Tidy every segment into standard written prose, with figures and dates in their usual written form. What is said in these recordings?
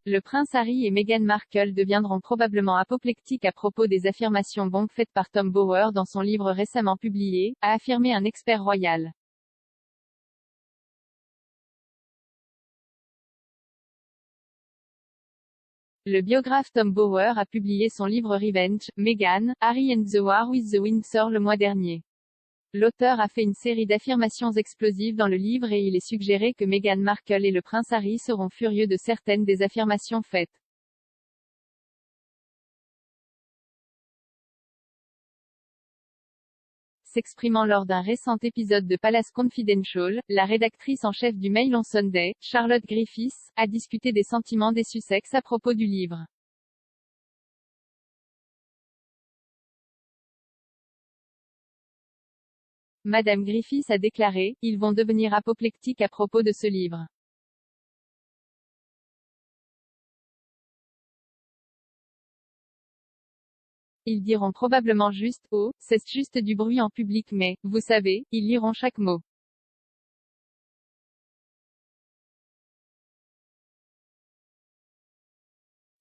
le prince Harry et Meghan Markle deviendront probablement apoplectiques à propos des affirmations bombes faites par Tom Bower dans son livre récemment publié, a affirmé un expert royal. Le biographe Tom Bower a publié son livre Revenge, Meghan, Harry and the War with the Windsor le mois dernier. L'auteur a fait une série d'affirmations explosives dans le livre et il est suggéré que Meghan Markle et le prince Harry seront furieux de certaines des affirmations faites. S'exprimant lors d'un récent épisode de Palace Confidential, la rédactrice en chef du Mail on Sunday, Charlotte Griffiths, a discuté des sentiments des Sussex à propos du livre. Madame Griffiths a déclaré, ils vont devenir apoplectiques à propos de ce livre. Ils diront probablement juste, oh, c'est juste du bruit en public mais, vous savez, ils liront chaque mot.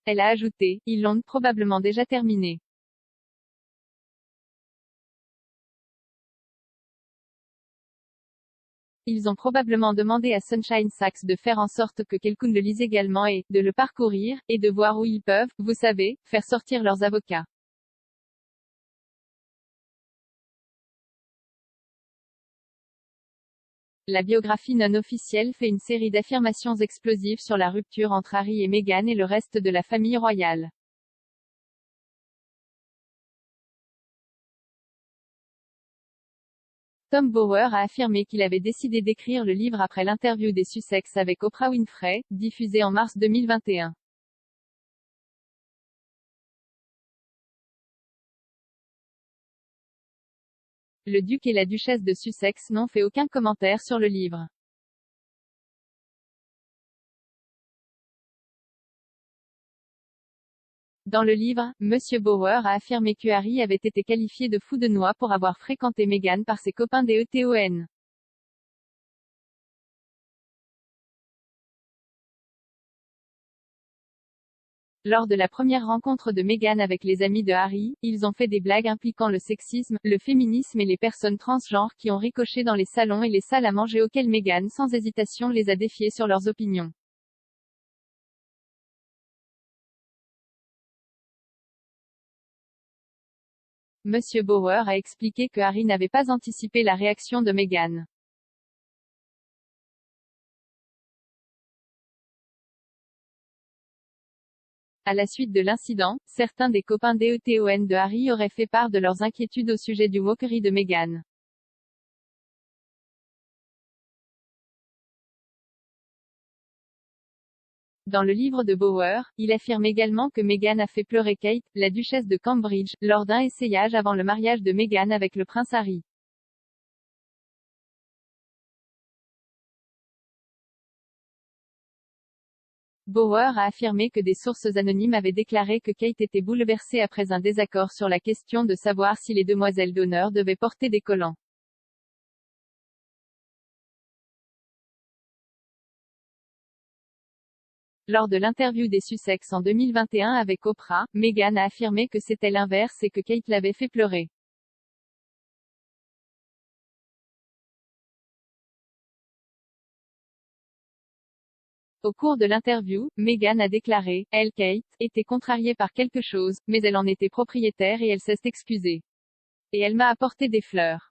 Elle a ajouté, ils l'ont probablement déjà terminé. Ils ont probablement demandé à Sunshine Sachs de faire en sorte que quelqu'un le lise également et, de le parcourir, et de voir où ils peuvent, vous savez, faire sortir leurs avocats. La biographie non officielle fait une série d'affirmations explosives sur la rupture entre Harry et Meghan et le reste de la famille royale. Tom Bower a affirmé qu'il avait décidé d'écrire le livre après l'interview des Sussex avec Oprah Winfrey, diffusée en mars 2021. Le duc et la duchesse de Sussex n'ont fait aucun commentaire sur le livre. Dans le livre, Monsieur Bower a affirmé que Harry avait été qualifié de fou de noix pour avoir fréquenté Meghan par ses copains des ETON. Lors de la première rencontre de Meghan avec les amis de Harry, ils ont fait des blagues impliquant le sexisme, le féminisme et les personnes transgenres qui ont ricoché dans les salons et les salles à manger auxquelles Meghan sans hésitation les a défiés sur leurs opinions. Monsieur Bower a expliqué que Harry n'avait pas anticipé la réaction de Meghan. À la suite de l'incident, certains des copains d'ETON de Harry auraient fait part de leurs inquiétudes au sujet du wokery de Meghan. Dans le livre de Bower, il affirme également que Meghan a fait pleurer Kate, la duchesse de Cambridge, lors d'un essayage avant le mariage de Meghan avec le prince Harry. Bower a affirmé que des sources anonymes avaient déclaré que Kate était bouleversée après un désaccord sur la question de savoir si les demoiselles d'honneur devaient porter des collants. Lors de l'interview des Sussex en 2021 avec Oprah, Meghan a affirmé que c'était l'inverse et que Kate l'avait fait pleurer. Au cours de l'interview, Meghan a déclaré, elle, Kate, était contrariée par quelque chose, mais elle en était propriétaire et elle s'est excusée. Et elle m'a apporté des fleurs.